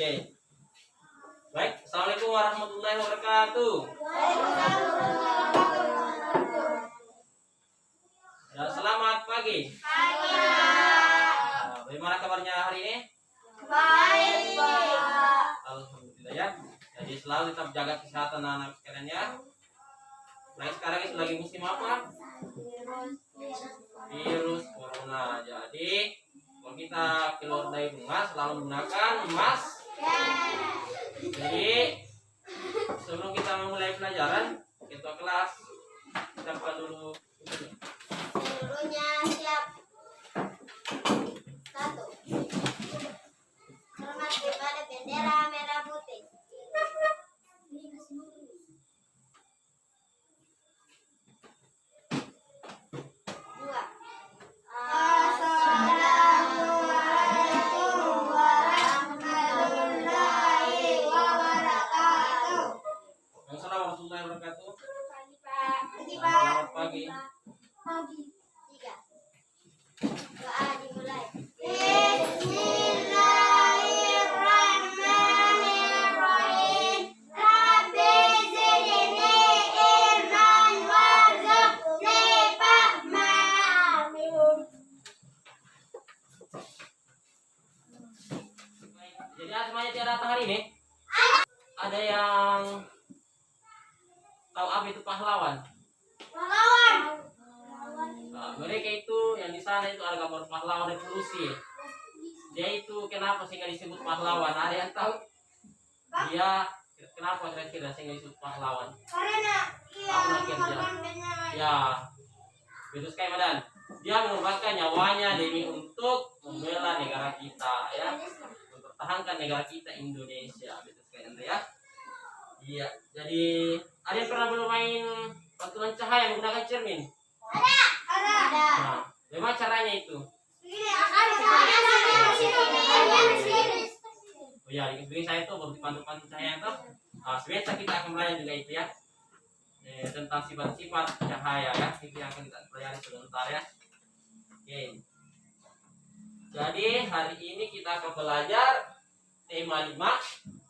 Oke. Baik, assalamualaikum warahmatullahi wabarakatuh. Ya, selamat pagi. Bagaimana kabarnya hari ini? Baik, Pak. Alhamdulillah ya. Jadi selalu tetap jaga kesehatan anak sekalian ya. Nah, sekarang ini lagi musim apa? Virus corona. Jadi kalau kita keluar dari rumah selalu menggunakan masker. Jadi sebelum kita memulai pelajaran, ketua kelas siapkan dulu. Seluruhnya siap. 1. Hormat kepada bendera merah putih. 2. Assalamualaikum warahmatullahi wabarakatuh. Assalamualaikum warahmatullahi wabarakatuh. Pagi, Pak. Selamat pagi. Pagi. 3. Doa dimulai. Bismillahirrahmanirrahim. Rabbi zidni ilman warzuqni fahma. Amin. Jadi semuanya tiada datang hari ini. Ada yang tahu apa itu pahlawan? Pahlawan. Nah, mereka itu yang di sana itu ada gambar pahlawan revolusi. Dia itu kenapa sehingga disebut pahlawan? Ada yang tahu? Dia kenapa kira-kira sehingga disebut pahlawan? Karena ia Apa lagi kerja? mengorbankannya. Ya, betul sekali Madan. Dia mengorbankan nyawanya demi untuk membela negara kita, ya, mempertahankan negara kita Indonesia. Betul sekali Anda ya. Iya. Jadi ada yang pernah bermain pantulan cahaya menggunakan cermin? Ada. Nah, bagaimana caranya itu? Oh ya, di kebiri saya itu baru pantu-pantu cahaya itu. Sebentar kita akan belajar juga itu ya. Tentang sifat-sifat cahaya ya. Itu yang akan kita pelajari sebentar ya. Oke. Jadi hari ini kita akan belajar tema 5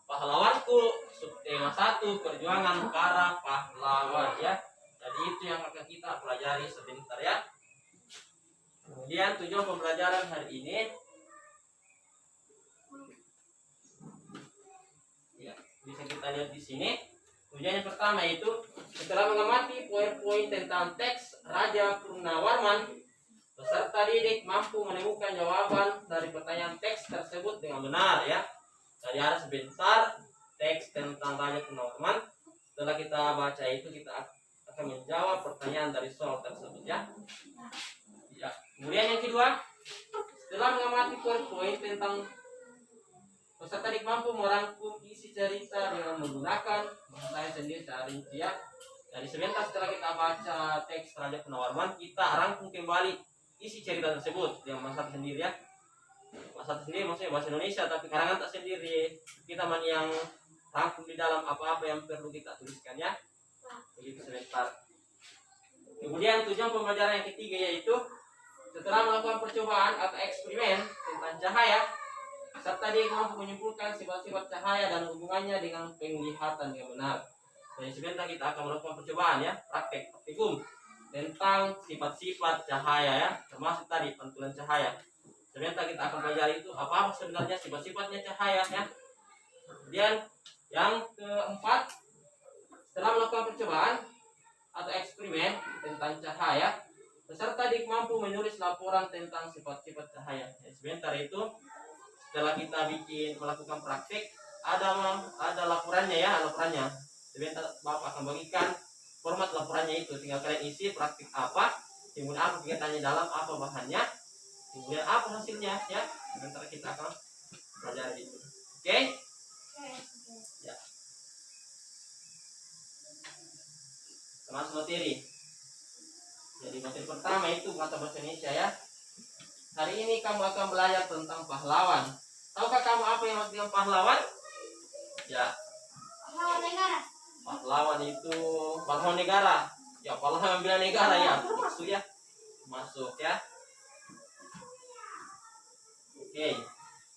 pahlawanku, subtema 1 perjuangan para pahlawan ya. Jadi itu yang akan kita pelajari sebentar ya. Kemudian tujuan pembelajaran hari ini ya, bisa kita lihat di sini. Tujuan yang pertama itu setelah mengamati poin-poin tentang teks Raja Purnawarman, peserta didik mampu menemukan jawaban dari pertanyaan teks tersebut dengan benar ya. Jadi ada sebentar teks tentang Raja Purnawarman. Setelah kita baca itu kita akan menjawab pertanyaan dari soal tersebut ya. Ya. Kemudian yang kedua, setelah mengamati poin-poin tentang peserta didik mampu merangkum isi cerita dengan menggunakan bahasa yang sendiri secara rinci ya. Jadi sebentar setelah kita baca teks Raja Purnawarman, kita rangkum kembali isi cerita tersebut dengan bahasa sendiri ya. Bahasa sendiri maksudnya bahasa Indonesia tapi karangan tak sendiri. Kita yang rangkum di dalam apa-apa yang perlu kita tuliskan ya. Begitu sebentar. Kemudian tujuan pembelajaran yang ketiga yaitu setelah melakukan percobaan atau eksperimen tentang cahaya, serta dia mampu menyimpulkan sifat-sifat cahaya dan hubungannya dengan penglihatan yang benar. Jadi sebentar kita akan melakukan percobaan ya, praktikum tentang sifat-sifat cahaya ya, termasuk tadi pantulan cahaya. Sebentar kita akan pelajari itu apa sebenarnya sifat-sifatnya cahaya ya. Kemudian yang keempat, setelah melakukan percobaan atau eksperimen tentang cahaya, peserta didik mampu menulis laporan tentang sifat-sifat cahaya. Sebentar itu setelah kita melakukan praktik ada laporannya ya, laporannya. Sebentar Bapak akan bagikan format laporannya itu, tinggal kalian isi praktik apa, kemudian apa kegiatannya dalam, apa bahannya, kemudian apa hasilnya ya. Sebentar kita akan pelajari itu. Oke? Ya. Termasuk materi. Jadi materi pertama itu kata bahasa Indonesia ya. Hari ini kamu akan belajar tentang pahlawan. Tahukah kamu apa yang maksud dengan pahlawan? Ya. Pahlawan negara. Pahlawan itu pahlawan negara. Ya, pahlawan bela negara ya. Masuk ya. Masuk ya. Oke.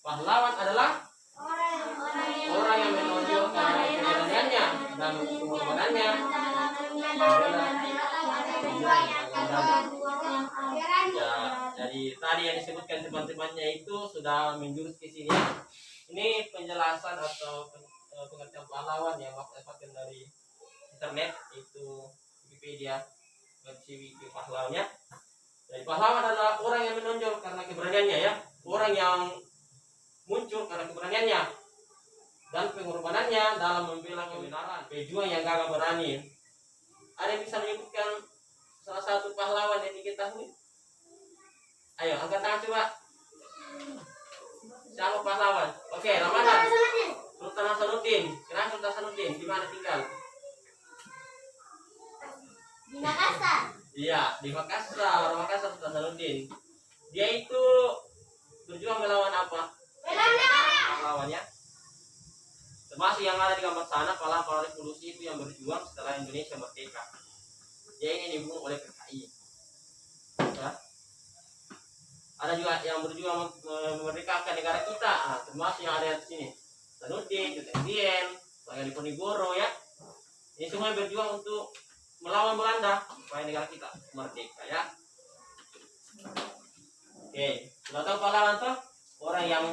Pahlawan adalah Orang dalam pengorbanannya. Ya, jadi tadi yang disebutkan teman-temannya itu sudah menjurus ke sini. Ini penjelasan atau pengertian pahlawan yang Bapak dapatkan dari internet, itu Wikipedia, versi wiki pahlawannya. Jadi pahlawan adalah orang yang menonjol karena keberaniannya, ya, orang yang muncul karena keberaniannya dan pengorbanannya dalam membela kebenaran, pejuang yang gagah berani. Ada yang bisa menyebutkan salah satu pahlawan yang diketahui? Ayo, angkat tangan coba. Siapa pahlawan? Oke, Ramadan. Sultan Hasanuddin. Kenapa Sultan Hasanuddin? Di mana tinggal? Di Makassar. Iya, di Makassar. Makassar Sultan Hasanuddin. Dia itu berjuang melawan apa? Pahlawannya. Termasuk yang ada di gambar sana, pahlawan revolusi itu yang berjuang setelah Indonesia merdeka. Dia ini dibunuh oleh PKI. Ya. Ada juga yang berjuang memerdekakan negara kita, termasuk yang ada di sini. Hasanuddin, Jotendien, Pangeran Diponegoro, ya. Ini semua berjuang untuk melawan Belanda supaya negara kita merdeka, ya. Oke, sudah tahu pahlawan toh? Orang yang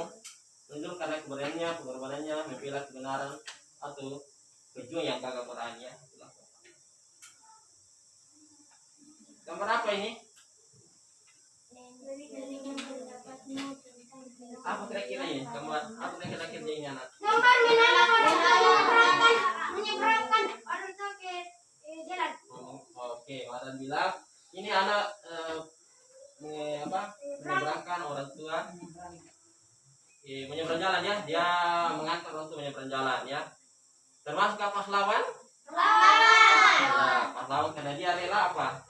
menunjuk karena keberaniannya, pengorbanannya, membela kebenaran atau pejuang yang gagah berani, ya. Gambar apa ini? Apa kira-kira ini? Gambar apa kira-kira ini, anak? Gambar menyeberangkan orang tua ke jalan. Oke, Maran bilang ini anak menyeberangkan orang tua menyeberang jalan, ya. Dia mengantar orang tua menyeberang jalan, ya. Termasuk pahlawan? Ya, pahlawan karena dia rela apa?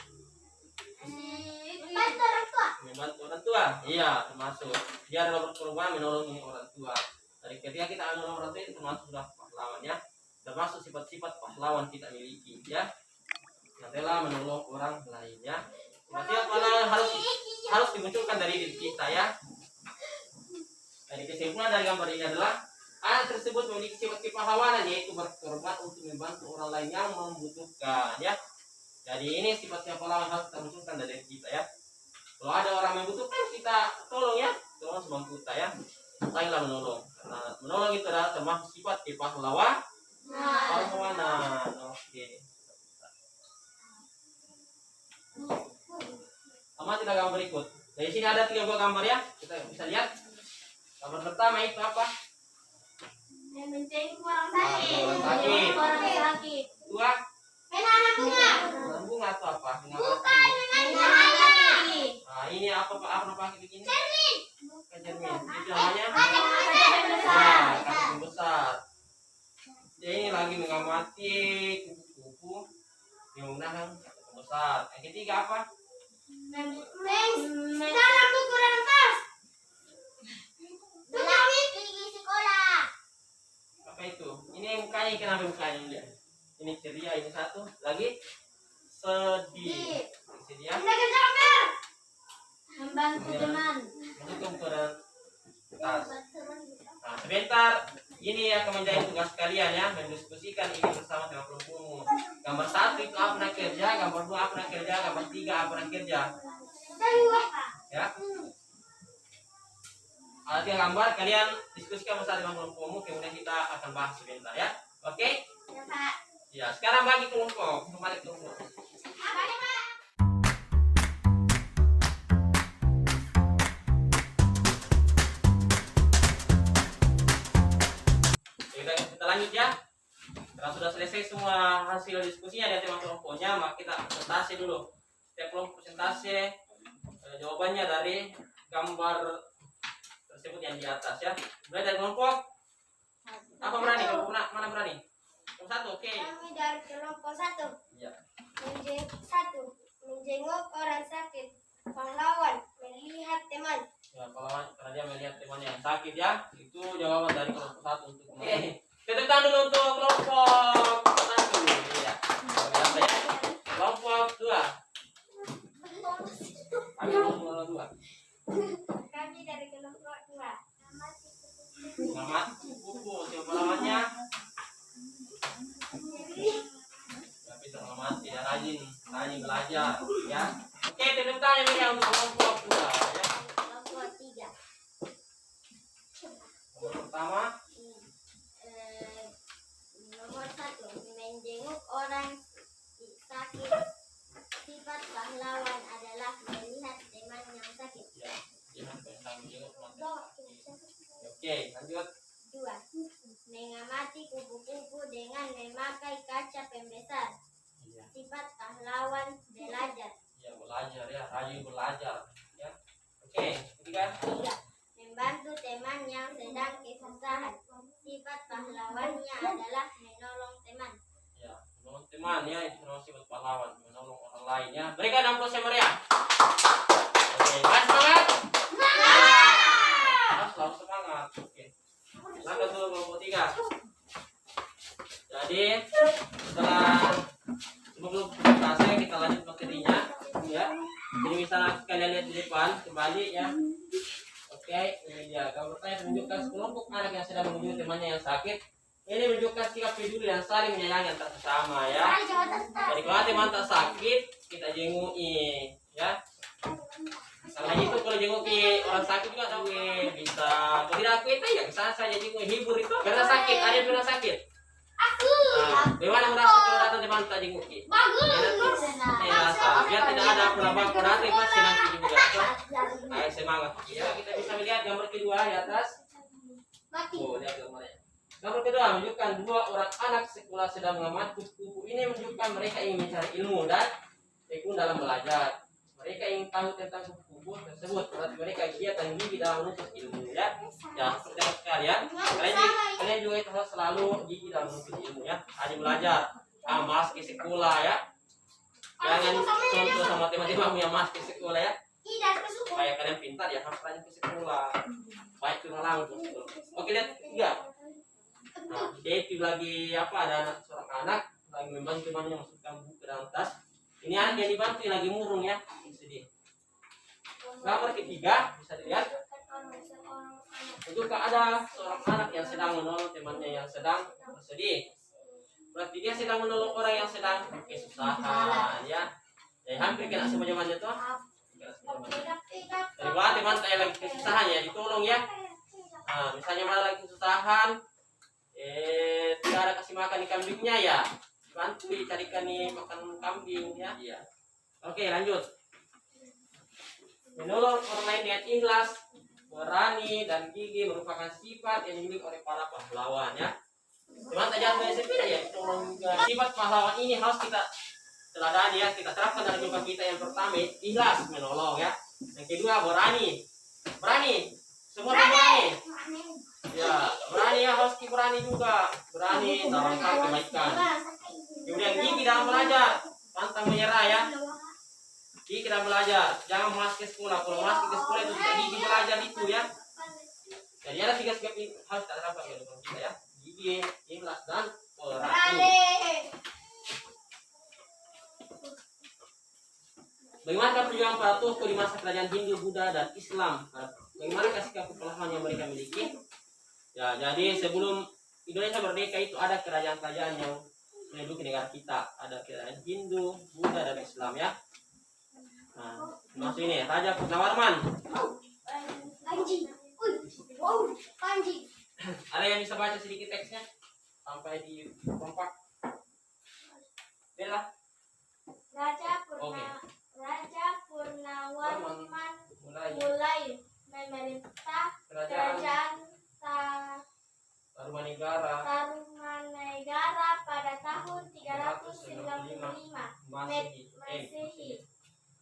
Membantu orang tua. Iya, termasuk dia adalah berkorban menolong orang tua. Dari ketika kita menolong orang tua itu termasuk sudah pahlawan, ya. Termasuk sifat-sifat pahlawan kita miliki, ya. Yang rela menolong orang lain, ya. Sifat pahlawan harus dimunculkan dari diri kita, ya. Jadi kesimpulan dari gambar ini adalah anak tersebut memiliki sifat kepahlawanan, yaitu berkorban untuk membantu orang lain yang membutuhkan, ya. Jadi ini sifat pahlawan harus kita munculkan dari diri kita, ya. Kalau ada orang yang membutuhkan, kita tolong, ya. Tolong semampu kita, ya. Sainglah menolong. Karena menolong itu adalah termasuk sifat kepahlawanan. Oke. Sama tidak gambar berikut. Dari sini ada 3 buah gambar, ya. Kita bisa lihat. Gambar pertama itu apa? Mencenguk orang sakit. Orang sakit. Dua, Anak bunga. bunga atau apa? Bukan lagi. Nah, ini apa pakai begini? Cermin. Bukan cermin. Itu namanya kaca besar. Dia ini lagi mengamati kupu-kupu yang menggunakan kaca besar. Yang ketiga apa? Dalam buku rentas. Pergi sekolah. Apa itu? Ini mukanya, kenapa mukanya dia? Ini ceria, ini satu lagi sedih. Sedih, ya. Membantu teman. Mendukung tas. Nah, sebentar. Ini akan menjadi tugas kalian, ya, mendiskusikan ini bersama dengan kelompokmu. Gambar 1 itu apa nak kerja, gambar 2 apa nak kerja, gambar 3 apa nak kerja. Ya. Ada 3 gambar, kalian diskusikan bersama dengan kelompokmu, kemudian kita akan bahas sebentar, ya. Oke? Ya, Pak. Ya, sekarang bagi kelompok, kembali kelompok. Kita lanjut, ya. Karena sudah selesai semua hasil diskusinya dari teman kelompoknya, maka kita presentasi dulu. Setiap kelompok presentasi jawabannya dari gambar tersebut yang di atas, ya. Mulai dari kelompok apa berani? Kelompok mana berani? Kelompok 1, oke. Kami dari kelompok 1. Ya. Menjenguk orang sakit. Pahlawan melihat teman. Ya, pahlawan karena dia melihat temannya yang sakit, ya. Itu jawaban dari kelompok 1 untuk kemarin. Tepuk tangan dulu untuk kelompok 1. Iya. Ya. Kelompok 2. Kelompok 2. Kami dari kelompok 2. Selamat kupu, siapa lawannya? belajar ya. Oke, tepuk tangan ya untuk kelompok pula ya. Kelompok 3. Nomor pertama, Nomor 1, menjenguk orang sakit. Sifat pahlawan adalah melihat teman yang sakit. ya, jangan tentang jenguk teman sakit. Oke, lanjut. 2, mengamati kupu-kupu dengan memakai kaca pembesar. Iya, Sifat pahlawan belajar. ya belajar ya, rajin belajar ya. Oke, ketiga. 3, membantu teman yang sedang kesusahan. Sifat pahlawannya adalah menolong teman. Ya, menolong teman ya, itu namanya sifat pahlawan, menolong orang lain ya. Berikan aplaus yang meriah. Oke, mas semangat. Mas selalu semangat. Oke. Langkah dulu kelompok 3. Jadi setelah sebelum selesai kita lanjut materinya ya. Jadi misalnya kalian lihat di depan kembali ya. Oke, ini dia gambar saya menunjukkan sekelompok anak yang sedang mengunjungi temannya yang sakit. Ini menunjukkan sikap peduli dan saling menyayangi antar sesama ya. Jadi kalau teman tak sakit, kita jenguki ya. Selain itu kalau jenguki orang sakit juga sampai bisa. Kalau tidak kita ya bisa saja jenguki hibur itu. Karena sakit, ada yang pernah sakit. Aku. Nah, bagaimana merasa kalau datang teman tak jenguki? Bagus. Ini rasa biar tidak ada pelabang kalau datang pasti nanti juga. Ayo semangat. Ya, kita bisa melihat gambar kedua di atas. Mati. Oh, lihat gambarnya. Gambar kedua menunjukkan 2 orang anak sekolah sedang mengamati kupu-kupu. Ini menunjukkan mereka ingin mencari ilmu dan tekun dalam belajar. Mereka ingin tahu tentang kupu-kupu tersebut. Berarti mereka giat dan gigih dalam menuntut ilmu ya. Ya, saudara sekalian, kalian juga itu harus selalu gigih dalam menuntut ilmu ya. Rajin belajar. Mas ke sekolah ya. Jangan contoh sama teman-temanmu yang mas ke sekolah ya. Supaya kalian pintar ya, harus rajin ke sekolah. Baik turun langsung. Oke, lihat 3. Nah, dia itu lagi apa, ada seorang anak lagi membantu temannya masukkan buku ke dalam tas. Ini anak yang dibantu lagi murung ya, sedih. Gambar ketiga bisa dilihat. Juga ada seorang anak yang sedang menolong temannya yang sedang bersedih. Berarti dia sedang menolong orang yang sedang kesusahan ya. Jadi hampir kena semua zamannya tuh. Jadi kalau teman saya lagi kesusahan ya ditolong ya. Nah, misalnya malah lagi kesusahan, tidak ada kasih makan di kambingnya ya, bantu dicarikan nih makan kambing ya. Iya. Oke, lanjut. Menolong orang lain dengan ikhlas, berani dan gigih merupakan sifat yang dimiliki oleh para pahlawan ya. Teman tak jatuh sepeda ya, tolong juga. Sifat pahlawan ini harus kita teladani ya, kita terapkan dalam kehidupan kita. Yang pertama ikhlas, menolong ya. Yang kedua berani, semua berani. Ya, berani ya, harus berani juga. Berani dalam hal kebaikan. Kemudian gigih dalam belajar, pantang menyerah ya. Gigih dalam belajar, jangan malas ke sekolah. Kalau malas ke sekolah itu tidak gigih belajar itu ya. Jadi ada 3 sikap ini harus kita terapkan ya teman kita ya. Gigih, ikhlas dan berani. Bagaimana perjuangan para tokoh di masa kerajaan Hindu, Buddha dan Islam? Bagaimana sikap pahlawan yang mereka miliki? Ya, jadi sebelum Indonesia merdeka itu ada kerajaan-kerajaan yang menduduki negara kita. Ada kerajaan Hindu, Buddha, dan Islam ya. Nah, masuk ini Raja Purnawarman. Ada yang bisa baca sedikit teksnya sampai di kompak? Bella. Raja Purnawarman mulai memerintah kerajaan Tarumanegara pada tahun 395 Masehi.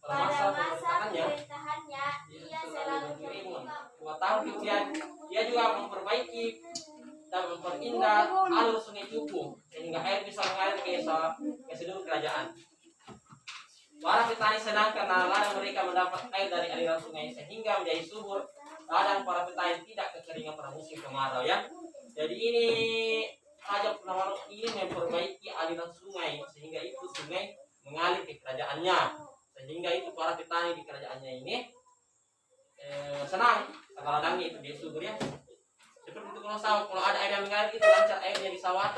Pada masa pemerintahannya, ia selalu berkembang. 2 tahun kemudian, dia juga memperbaiki dan memperindah alur sungai Cupu sehingga air bisa mengalir ke seluruh kerajaan. Para petani senang karena ladang mereka mendapat air dari aliran sungai sehingga menjadi subur. Ladang para petani tidak kekeringan pada musim kemarau ya. Jadi ini Raja Purnawarman ini memperbaiki aliran sungai sehingga itu sungai mengalir ke kerajaannya. Sehingga itu para petani di kerajaannya ini senang karena ladangnya itu dia subur ya. Seperti itu kalau sawah, kalau ada air yang mengalir itu lancar airnya di sawah,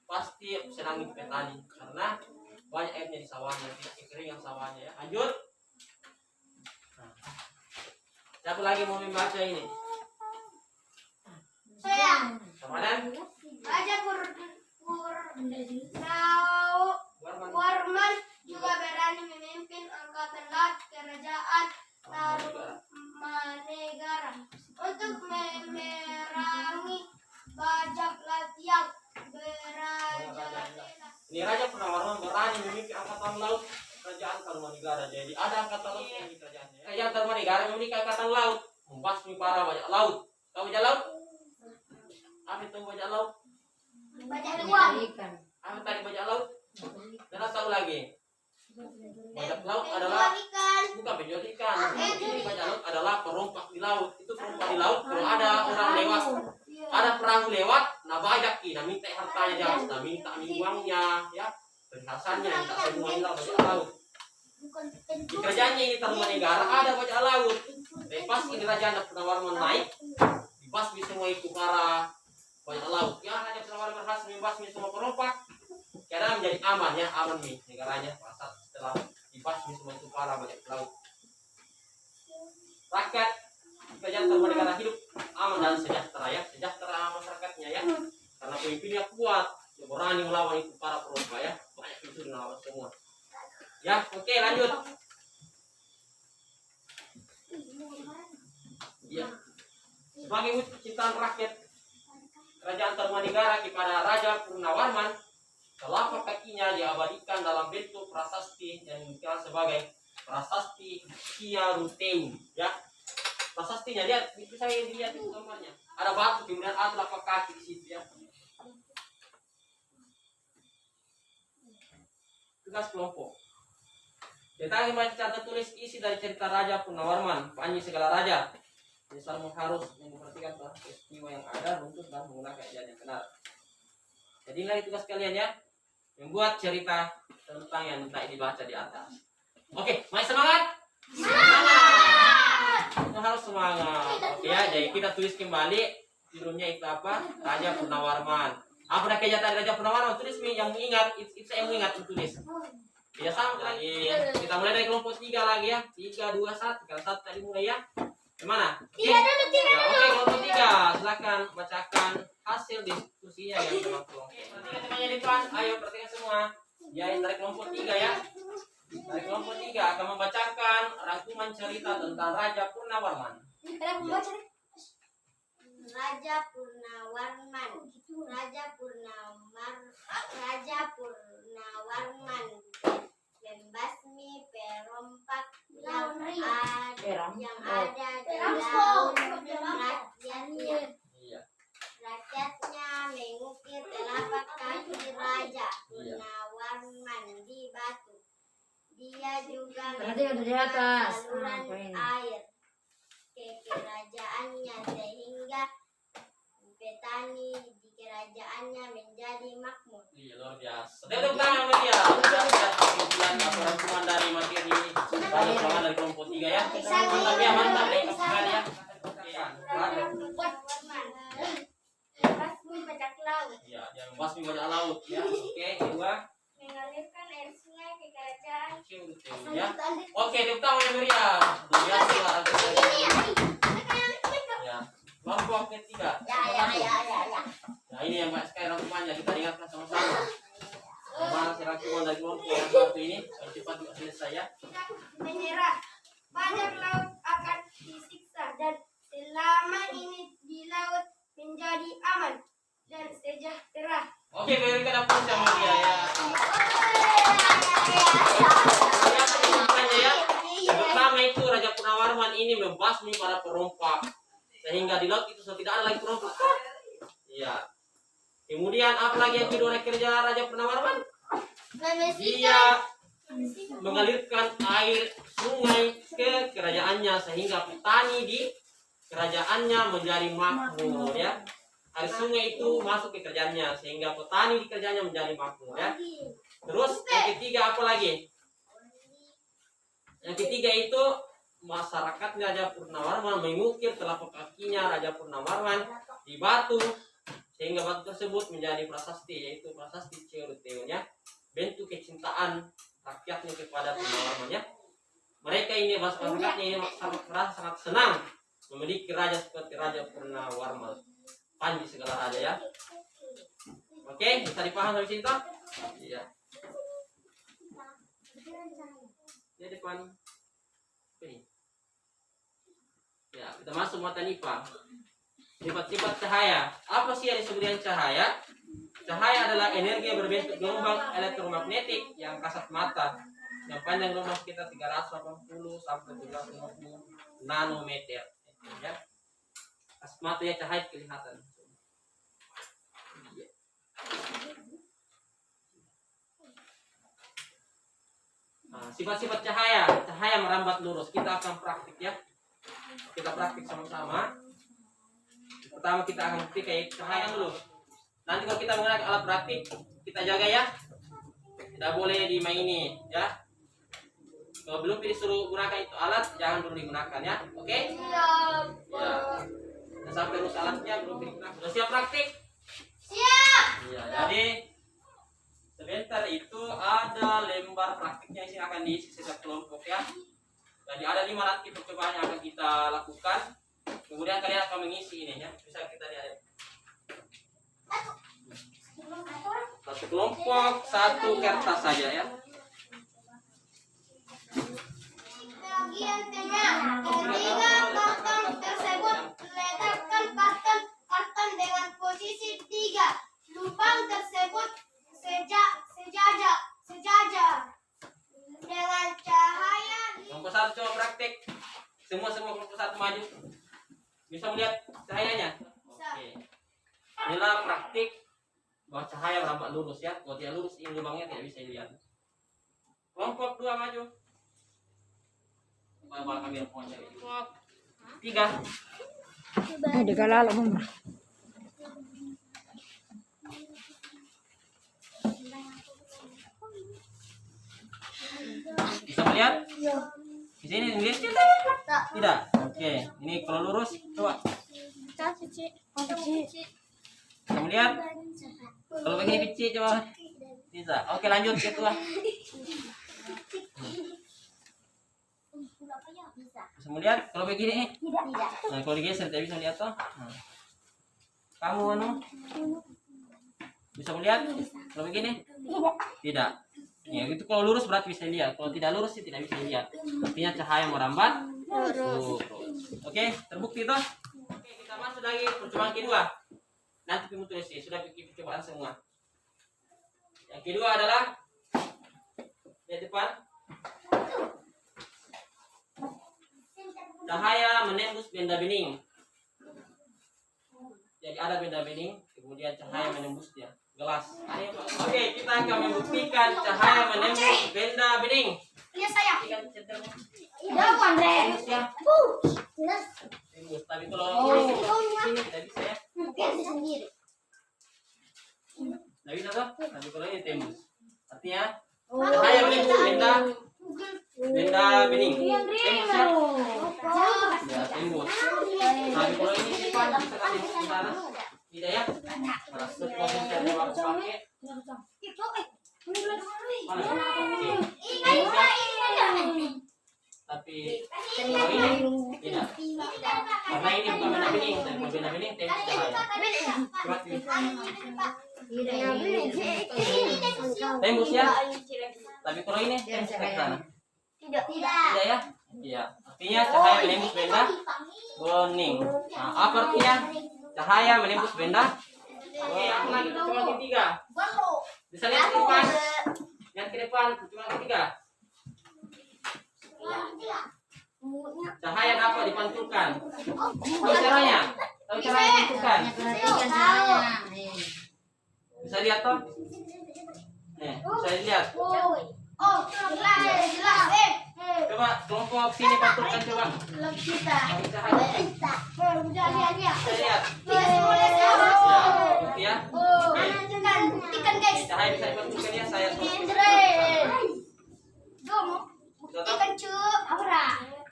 pasti senang itu petani karena banyak airnya di sawahnya, tidak kekeringan sawahnya ya. Lanjut. Nah, siapa lagi mau membaca ini? Saya. Samadan? Raja Warman juga berani memimpin angkatan laut kerajaan Tarumanegara untuk memerangi bajak laut yang merajalela. Ini Raja Purnawarman berani memimpin angkatan laut kerajaan Tarumanegara. Jadi ada angkatan laut yang di kerajaannya. Kerajaan Tarumanegara memiliki angkatan laut, membasmi para bajak laut. Tahu bajak laut? Apa itu bajak laut? Bajak tuang. Apa tadi bajak laut? Tidak tahu lagi. Bajak laut Penjual adalah ikan. bukan penjual ikan. Ini bajak laut adalah perompak di laut. Itu perompak di laut. Kalau ada orang lewat, ada perahu lewat, nah bajak nah minta hartanya dia, nah minta uangnya, ya perhiasannya, minta semua ini lah bajak laut. Di kerajaannya ini Tarumanegara ada bajak laut. Lepas ini Raja Purnawarman naik, dibasmi semua itu para bajak laut. Ya Raja Purnawarman berhasil membasmi semua perompak. Karena menjadi aman ya, aman nih negaranya setelah dibasmi semua itu para bajak laut. Rakyat kerajaan Tarumanegara hidup aman dan sejahtera ya, sejahtera masyarakatnya ya, karena pemimpinnya kuat, dia berani melawan itu para perompak ya, banyak itu melawan semua. Ya, oke lanjut. Ya, sebagai wujud cintaan rakyat kerajaan Tarumanegara kepada Raja Purnawarman, telapak kakinya diabadikan dalam bentuk prasasti yang dikenal sebagai prasasti Kiaruteum ya. Prasastinya lihat, bisa dilihat itu gambarnya. Ada batu kemudian ada telapak kaki di situ ya. Tugas kelompok. Kita akan baca tulis isi dari cerita Raja Purnawarman, Panji segala raja. Misalnya harus memperhatikan peristiwa yang ada, runtut dan menggunakan ejaan yang benar. Jadi inilah tugas kalian ya, membuat cerita tentang yang tak dibaca di atas. Oke, mari semangat. Kita harus semangat. Oke ya, jadi kita tulis kembali judulnya itu apa? Raja Purnawarman. Apa dah kejahatan Raja Purnawarman? Tulis yang mengingat, itu saya yang mengingat tulis. Ya sama lagi. Kita mulai dari kelompok 3 lagi ya. 3, 2, 1. Kalau 1 tadi mulai ya. Gimana? Oke. Ya, oke kelompok 3. Silakan bacakan hasil diskusinya yang teman-teman. Oke, perhatikan temannya di depan. Ayo perhatikan semua. Ya, dari kelompok 3 ya. Dari kelompok 3 akan membacakan rangkuman cerita tentang Raja Purnawarman. Raja Purnawarman. Raja Purnawarman membasmi perompak yang ada di laut rakyatnya. Rakyatnya mengukir telapak kaki Raja Purnawarman di batu. Dia juga mengeluarkan saluran air ke kerajaannya sehingga petani di kerajaannya menjadi makmur. Iya, luar biasa. Tepuk tangan bagi dia. Kesimpulan atau rangkuman dari materi rangkuman dari kelompok 3 ya. Mantap ya, mantap deh sekali ya. Membasmi bajak laut. Iya, yang membasmi bajak laut ya. Oke, kedua Mengalirkan air sungai ke kerajaan. ya. Oke, tepuk tangan yang meriah. Luar biasa lah ya. Kelompok ketiga. Nah, ini yang banyak sekali rangkumannya, kita ingatkan sama-sama. Mana si rangkuman dari kelompok yang satu ini, cepat juga selesai ya. Menyerah. Bajak laut akan disiksa dan selama ini di laut menjadi aman dan sejahtera. Oke, berikan aplaus sama dia ya. Yang pertama itu Raja Purnawarman ini membasmi para perompak sehingga di laut itu sudah tidak ada lagi perompak. Iya. Kemudian apa lagi yang kedua kerja Raja Purnawarman? Dia mengalirkan air sungai ke kerajaannya sehingga petani di kerajaannya menjadi makmur ya. Air sungai itu masuk ke kerajaannya sehingga petani di kerajaannya menjadi makmur ya. Terus yang ketiga apa lagi? Yang ketiga itu masyarakat Raja Purnawarman mengukir telapak kakinya Raja Purnawarman di batu sehingga batu tersebut menjadi prasasti, yaitu prasasti Ciuruteun ya. bentuk kecintaan rakyatnya kepada Purnawarman ya. Mereka ini masyarakatnya ini merasa sangat senang memiliki raja seperti Raja Purnawarman, Panji segala raja ya. Oke, bisa dipaham dari sini toh? Iya. Di depan. Oke. Ya, kita masuk mata IPA. Sifat-sifat cahaya. Apa sih yang disebut dengan cahaya? Cahaya adalah energi yang berbentuk gelombang elektromagnetik yang kasat mata, yang panjang gelombang sekitar 380 sampai 350 nanometer. Ya. Kasat mata ya, cahaya kelihatan. Nah, sifat-sifat cahaya. Cahaya merambat lurus. Kita akan praktik ya. Kita praktik sama-sama. Pertama kita akan buktikan cahaya dulu. Nanti kalau kita menggunakan alat praktik, kita jaga ya. Tidak boleh dimaini ya. Kalau belum disuruh gunakan itu alat, jangan dulu digunakan ya. Oke? Siap. Ya. Dan sampai rusak alatnya belum digunakan. Sudah siap praktik? Siap. Iya, jadi sebentar itu ada lembar praktiknya yang akan diisi setiap kelompok ya. Jadi ada 5 nanti percobaan yang akan kita lakukan. Kemudian kalian akan mengisi ini ya. Bisa kita lihat. Satu kelompok, satu kertas saja ya. Bagian tengah, ketiga karton tersebut letakkan karton dengan posisi 3. Lubang tersebut sejajar dengan cahaya. Kelompok satu coba praktik. Semua kelompok satu maju. Bisa melihat cahayanya? Oke. Inilah praktik bahwa cahaya merambat lurus ya. Kalau tidak lurus ini lubangnya tidak bisa dilihat. Kelompok 2 maju. Bawa kamera ponsel. Kelompok 3. Di kalala mo. Bisa melihat? Di sini melihat tidak? Oke. Ini kalau lurus coba. Bisa melihat? Kalau begini pici coba. Bisa. Oke, lanjut ke tua. Bisa melihat? Kalau begini? Nah, kalau digeser tidak bisa melihat toh. Nah. Kamu anu? Bisa melihat? Kalau begini? Tidak. Ya, itu kalau lurus berarti bisa lihat. Kalau tidak lurus sih tidak bisa lihat. Artinya cahaya merambat lurus. Oke, terbukti toh? Oke, kita masuk lagi percobaan kedua. Nanti kamu tulis ya, sudah bikin percobaan semua. Yang kedua adalah di depan. Cahaya menembus benda bening. Jadi ada benda bening, kemudian cahaya menembusnya. Gelas. Oke, kita akan membuktikan cahaya menembus benda bening. Iya saya. Jangan tembus ya. Tembus. Tapi kalau ini tidak bisa ya. Sendiri. Tidak bisa toh? Tapi kalau ini tembus. Artinya cahaya menembus benda bening. Tembus ya. Ya, tembus. Tapi kalau ini depan bisa kasih ke sana. Tidak ya? Nah, setelah mencari waktu pakai. Mana? Oke. Tembus ya. Tapi kalau ini tidak. Karena ini bukan benda bening. Tapi kalau benda bening tembus cahaya. Coba pilih. Tembus ya. Tapi kalau ini tembus ke sana. Tidak. Tidak ya? Iya. Artinya cahaya menembus benda bening. Nah, apa artinya? Cahaya menembus benda. Oke, yang lagi percobaan ketiga. Bisa lihat ke depan. Lihat ke depan, percobaan ketiga. Cahaya dapat dipantulkan. Tahu caranya? Tahu cara dipantulkan? Bisa lihat toh? Nih, bisa lihat. Oh, jelas. Coba kelompok sini pantulkan coba. Kita. Cahaya. Lihat. Bisa lihat. Ya. Bukti ya. Buktikan guys. Cahaya bisa dipantulkan ya, saya Dom. Buktikan cuk. Abra.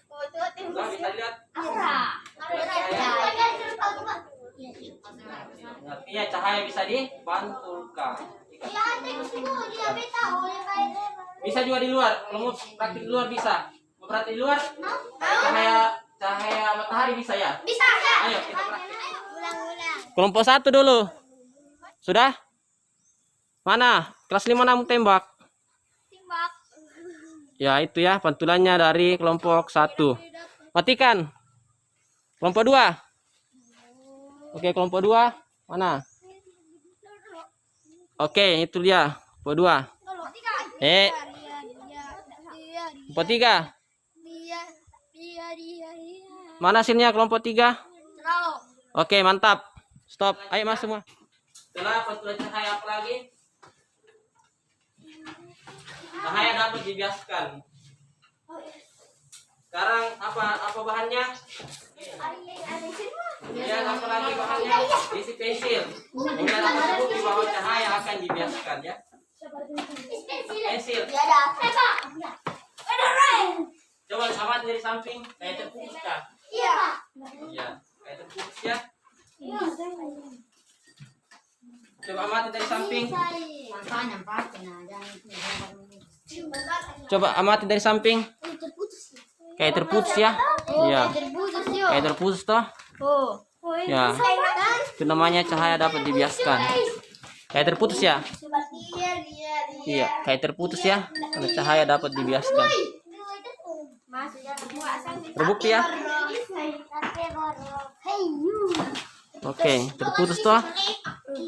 Oh, tuh Coba bisa lihat. Abra. Artinya cahaya bisa dipantulkan. Bisa juga di luar. Kalau mau praktik di luar bisa. Mau praktik di luar? Cahaya matahari bisa ya? Bisa. Ayo kita praktik. Ulang-ulang. Kelompok 1 dulu. Sudah? Mana? Kelas 5 namu tembak. Timbak. Ya, itu ya pantulannya dari kelompok 1. Matikan. Kelompok 2. Oke, kelompok 2. Mana? Oke, itu dia. Kelompok 2. Kelompok 3. Mana hasilnya kelompok 3? Oke, mantap. Stop. Ayo mas semua. Setelah pantulan cahaya apa lagi? Cahaya dapat dibiaskan. Sekarang apa bahannya? Ya, apa lagi bahannya? Isi pensil. Kemudian apa sebut di bawah cahaya akan dibiaskan ya. Pensil. Coba amati dari samping, kayak terputus kah? Iya. Iya, kayak terputus ya. Coba amati dari samping. Coba amati dari samping. Kayak terputus ya. Iya. Kayak terputus toh. Ya. Itu namanya cahaya dapat dibiaskan. Kayak terputus ya. Iya, kayak terputus ya. Karena cahaya dapat dibiaskan. Terbukti ya. Oke, terputus toh.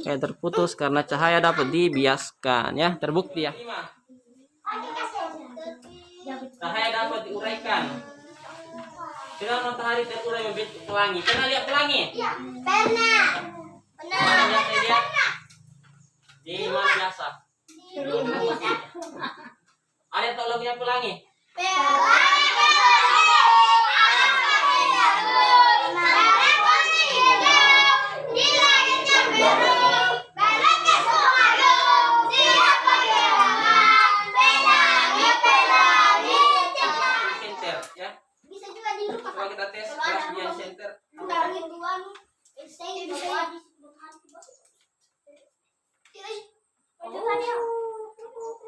Kayak terputus karena cahaya dapat dibiaskan ya. Terbukti ya. Cahaya dapat diuraikan. Dengan matahari terurai membentuk pelangi. Pernah lihat pelangi? Pernah. Mana yang saya lihat? Di mana biasa? Ada yang tahu lagunya pelangi? Center ya. Bisa juga dilupakan. Coba kita tes beras dia center.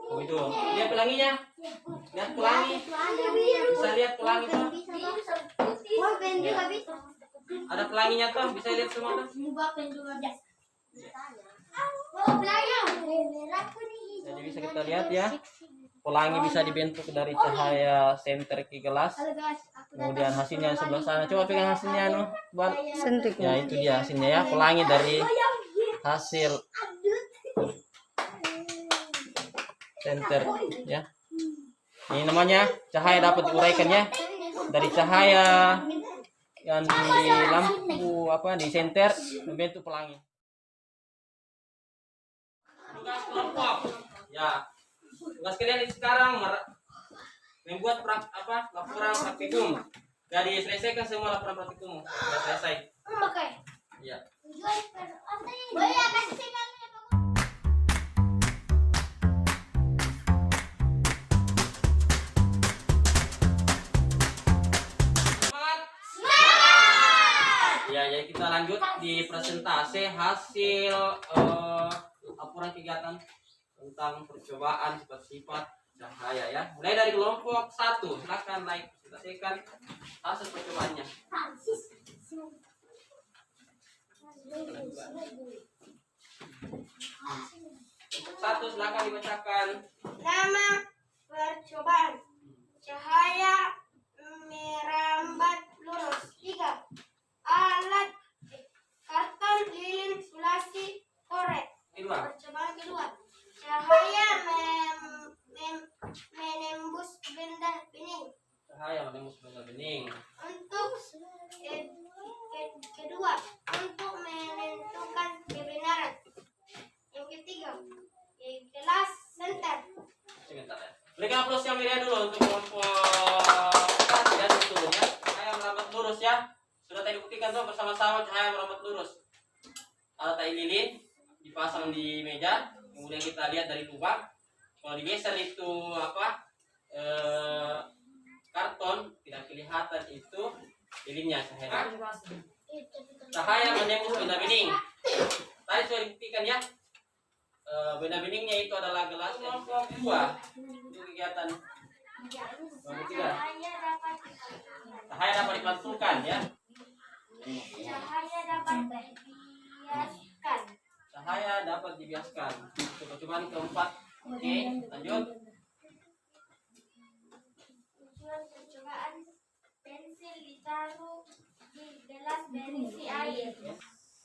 Oh itu. Lihat pelanginya. Lihat pelangi. Bisa lihat pelangi tuh. Ada pelanginya tuh. Bisa lihat semua tuh. Jadi bisa kita lihat ya. Pelangi bisa dibentuk dari cahaya senter ke gelas. Kemudian hasilnya yang sebelah sana. Coba pegang hasilnya no. Ya itu dia hasilnya ya. Pelangi dari hasil senter ya. Ini namanya cahaya dapat diuraikan ya. Dari cahaya yang di lampu di senter membentuk pelangi. Tugas kelompok. Ya. Tugas kalian sekarang membuat laporan praktikum. Jadi selesaikan semua laporan praktikum. Sudah selesai. Oke. Ya. Semangat. Ya, jadi kita lanjut di presentasi hasil laporan kegiatan tentang percobaan sifat-sifat cahaya ya. Mulai dari kelompok 1. Silakan presentasikan hasil percobaannya. Satu silakan dibacakan. Nama percobaan cahaya merambat lurus. 3. Alat karton lilin sulasi korek. Kedua. Percobaan kedua, cahaya menembus benda bening. Cahaya menembus benda bening. Untuk kedua, untuk menentukan kebenaran. Yang ketiga, kelas senter. Sebentar ya. Berikan aplaus yang meriah dulu untuk kelompok 4 ya turun ya. Cahaya merambat lurus ya. Sudah tadi buktikan tuh bersama-sama cahaya merambat lurus. Alat tai lilin dipasang di meja, kemudian kita lihat dari lubang. Kalau digeser itu karton, tidak kelihatan itu lilinnya cahaya. Cahaya menembus benda bening. Tadi sudah dibuktikan ya. benda beningnya itu adalah gelas. Kelompok 2 itu kegiatan kelompok 3. Cahaya dapat dipantulkan ya. Cahaya dapat dibiaskan. Cahaya dapat dibiaskan. Percobaan keempat. Oke, lanjut. Tujuan percobaan, pensil ditaruh di gelas berisi air.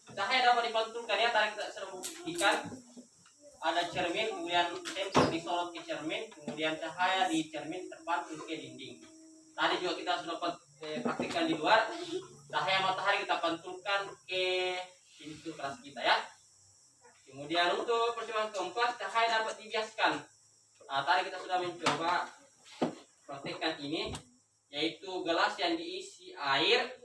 Cahaya dapat dipantulkan ya. Tadi kita sudah buktikan. Ada cermin, kemudian tempel disorot ke cermin, kemudian cahaya di cermin terpantul ke dinding. Tadi juga kita sudah praktikkan di luar. Cahaya matahari kita pantulkan ke pintu kelas kita ya. Kemudian untuk percobaan keempat, cahaya dapat dibiaskan. Nah, tadi kita sudah mencoba praktikkan ini, yaitu gelas yang diisi air,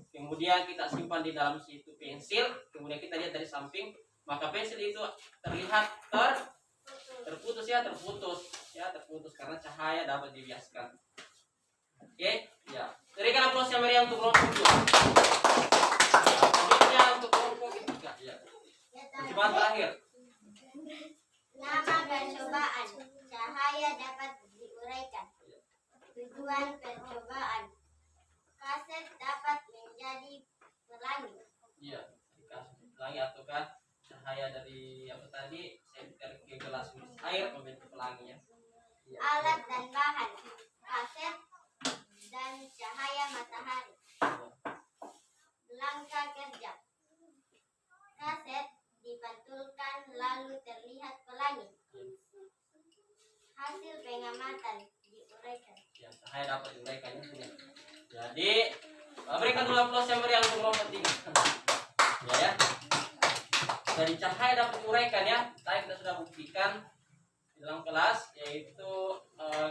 kemudian kita simpan di dalam situ pensil, kemudian kita lihat dari samping, maka pensil itu terlihat terputus karena cahaya dapat dibiaskan. Oke, ya. Berikan aplaus yang meriah untuk kelompok 2. Selanjutnya untuk kelompok 3 ya. Percobaan terakhir. Nama percobaan, cahaya dapat diuraikan. Tujuan percobaan, kaset dapat menjadi pelangi. Iya, pelangi ataukah cahaya dari apa tadi senter ke gelas air membentuk pelangi ya. Iya. Alat dan bahan, kaset dan cahaya matahari. Langkah kerja, kaset dipantulkan lalu terlihat pelangi. Hasil pengamatan diuraikan. Ya, cahaya dapat diuraikan ya. Jadi berikan dulu aplaus yang meriah untuk kelompok 3. Ya. Dari cahaya dapat diuraikan ya. Tadi kita sudah buktikan di dalam kelas, yaitu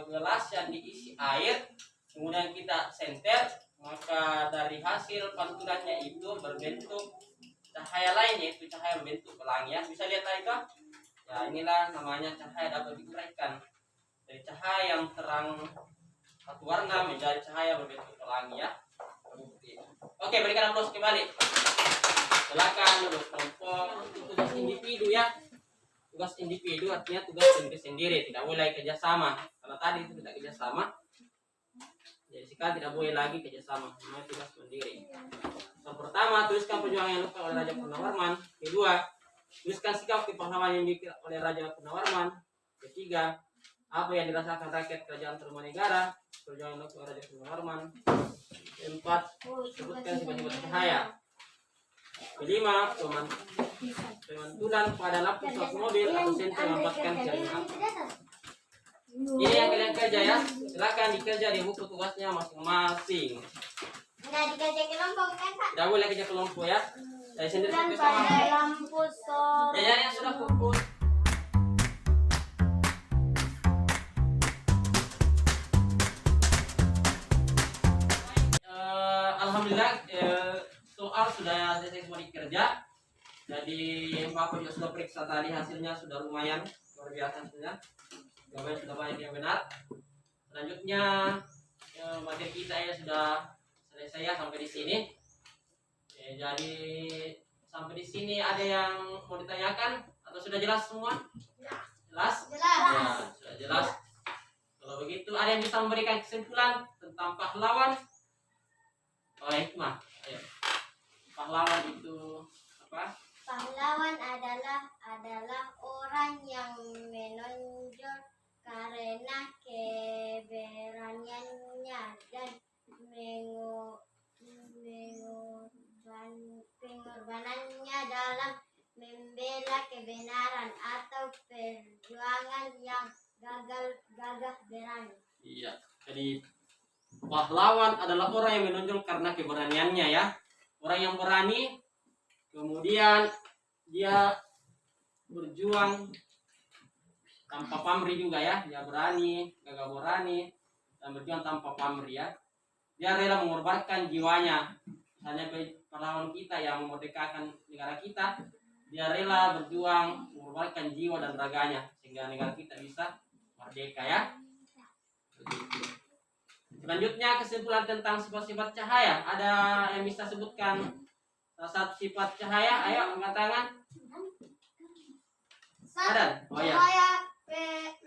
gelas yang diisi air, kemudian kita senter, maka dari hasil pantulannya itu berbentuk cahaya lain, yaitu cahaya berbentuk pelangi ya. Bisa lihat tadi kan? Ya, inilah namanya cahaya dapat diuraikan. Dari cahaya yang terang satu warna menjadi cahaya berbentuk pelangi ya. Oke, berikan aplaus kembali. Silakan untuk kelompok tugas individu ya. Tugas individu artinya tugas sendiri, tidak boleh kerjasama. Karena tadi itu tidak kerjasama, jadi sekarang tidak boleh lagi kerjasama, namanya tugas sendiri. Yang pertama, tuliskan perjuangan yang dilakukan oleh Raja Purnawarman. Kedua, tuliskan sikap kepahlawanan yang dimiliki oleh Raja Purnawarman. Ketiga, apa yang dirasakan rakyat kerajaan Tarumanegara, perjuangan yang dilakukan oleh Raja Purnawarman. Keempat, sebutkan sifat-sifat cahaya. Kelima, pemantulan pada lampu suatu mobil atau senter yang mendapatkan jaringan. Ini yang kalian kerja ya. Silakan dikerja di buku tugasnya masing-masing. Nggak dikerja kelompok kan Pak? Tidak boleh kerja kelompok ya. Saya sendiri Dan fokus sama. pada lampu sore. Ya, yang sudah fokus. Alhamdulillah soal sudah selesai semua dikerja. Jadi Bapak juga sudah periksa tadi, hasilnya sudah lumayan luar biasa hasilnya. Jawabannya sudah banyak yang benar. Selanjutnya materi kita ya sudah selesai ya sampai di sini. Jadi sampai di sini ada yang mau ditanyakan atau sudah jelas semua? Jelas? Jelas. Ya, sudah jelas. Kalau begitu ada yang bisa memberikan kesimpulan tentang pahlawan? Oh, hikmah. Ayo. Pahlawan itu apa? Pahlawan adalah orang yang menonjol karena keberaniannya dan pengorbanannya dalam membela kebenaran atau perjuangan yang gagah berani. Iya. Jadi pahlawan adalah orang yang menonjol karena keberaniannya ya. Orang yang berani, kemudian dia berjuang tanpa pamrih juga ya. Dia berani, gagah berani, dan berjuang tanpa pamrih ya. Dia rela mengorbankan jiwanya. Misalnya pahlawan kita yang memerdekakan negara kita, dia rela berjuang mengorbankan jiwa dan raganya sehingga negara kita bisa merdeka ya. Begitu. Selanjutnya kesimpulan tentang sifat-sifat cahaya. Ada yang bisa sebutkan salah satu sifat cahaya? Ayo angkat tangan. Adan. Oh ya.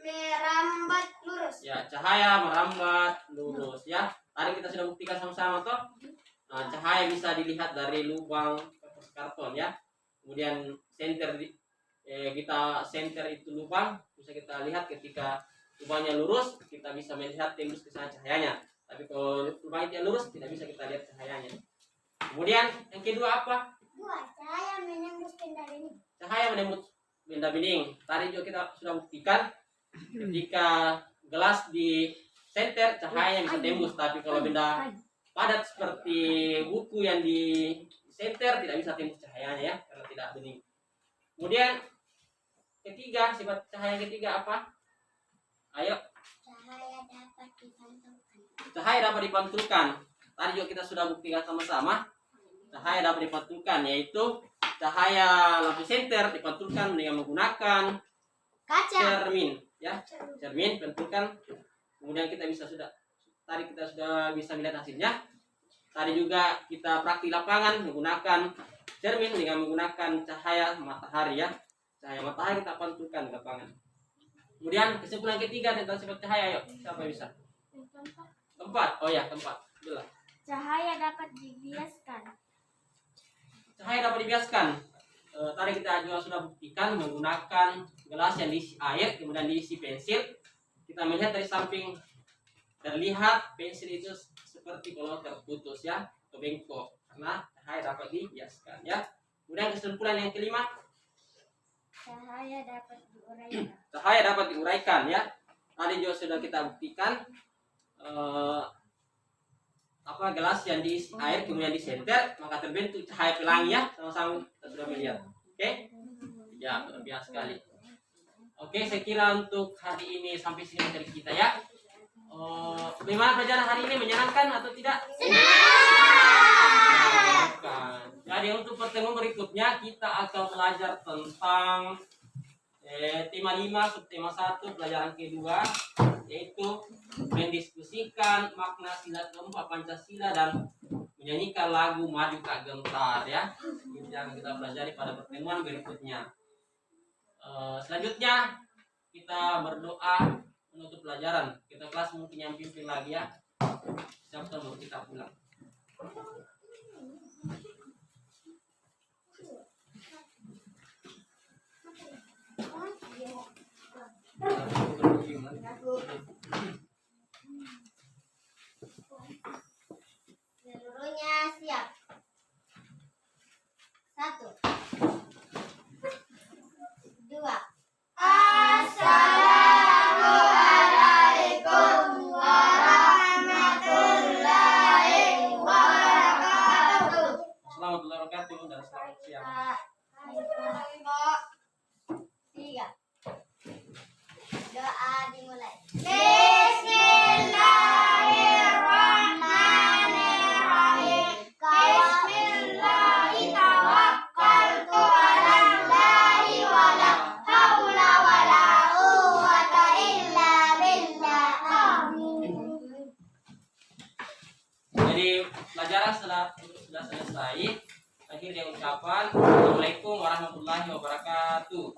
Merambat lurus. Ya, cahaya merambat lurus ya. Tadi kita sudah buktikan sama-sama toh. Nah, cahaya bisa dilihat dari lubang kertas karton ya. Kemudian kita center itu lubang, bisa kita lihat ketika lubangnya lurus, kita bisa melihat tembus ke sana cahayanya. Tapi kalau lubang itu lurus, tidak bisa kita lihat cahayanya. Kemudian yang kedua apa? Cahaya menembus benda bening. Cahaya menembus benda bening. Tadi juga kita sudah buktikan ketika gelas di center cahayanya bisa tembus, tapi kalau benda padat seperti buku yang di center tidak bisa tembus cahayanya ya, karena tidak bening. Kemudian ketiga, sifat cahaya ketiga apa? Ayo. Cahaya dapat dipantulkan. Cahaya dapat dipantulkan. Tadi juga kita sudah buktikan sama-sama. Cahaya dapat dipantulkan, yaitu cahaya lampu senter dipantulkan dengan menggunakan Kaca. cermin ya, cermin pantulkan. Kemudian kita sudah bisa melihat hasilnya. Tadi juga kita praktik lapangan menggunakan cermin dengan menggunakan cahaya matahari ya, cahaya matahari kita pantulkan di lapangan. Kemudian kesimpulan ketiga tentang sifat cahaya, yuk siapa bisa? Keempat. Oh ya, keempat. Jelas. Cahaya dapat dibiaskan. Cahaya dapat dibiaskan. Tadi kita juga sudah buktikan menggunakan gelas yang diisi air, kemudian diisi pensil. Kita melihat dari samping terlihat pensil itu seperti kalau terputus ya, atau bengkok, karena cahaya dapat dibiaskan ya. Kemudian kesimpulan yang kelima, Cahaya dapat diuraikan. cahaya dapat diuraikan ya. Tadi juga sudah kita buktikan gelas yang diisi air kemudian disenter, maka terbentuk cahaya pelangi ya, sama-sama kita sudah melihat. Oke? Ya, luar biasa sekali. Oke, saya kira untuk hari ini sampai sini materi kita ya. Bagaimana pelajaran hari ini, menyenangkan atau tidak? Menyenangkan. Jadi untuk pertemuan berikutnya kita akan belajar tentang tema 5 subtema 1 pelajaran kedua, yaitu mendiskusikan makna sila keempat Pancasila dan menyanyikan lagu Maju Kak Gentar ya. Itu yang kita pelajari pada pertemuan berikutnya. Selanjutnya kita berdoa menutup pelajaran. Kita kelas mungkin yang pimpin lagi ya. Siap baru kita pulang. Seluruhnya siap. 1, 2. Assalamualaikum warahmatullahi wabarakatuh. Selamat wabarakatuh dan selamat siang. 3. Doa dimulai. Bismillahirrahmanirrahim. Bismillahi tawakkaltu 'alallahi wa la haula wa la quwwata illa billah. Amin. Jadi pelajaran sudah selesai. Akhir yang ucapan Assalamualaikum warahmatullahi wabarakatuh.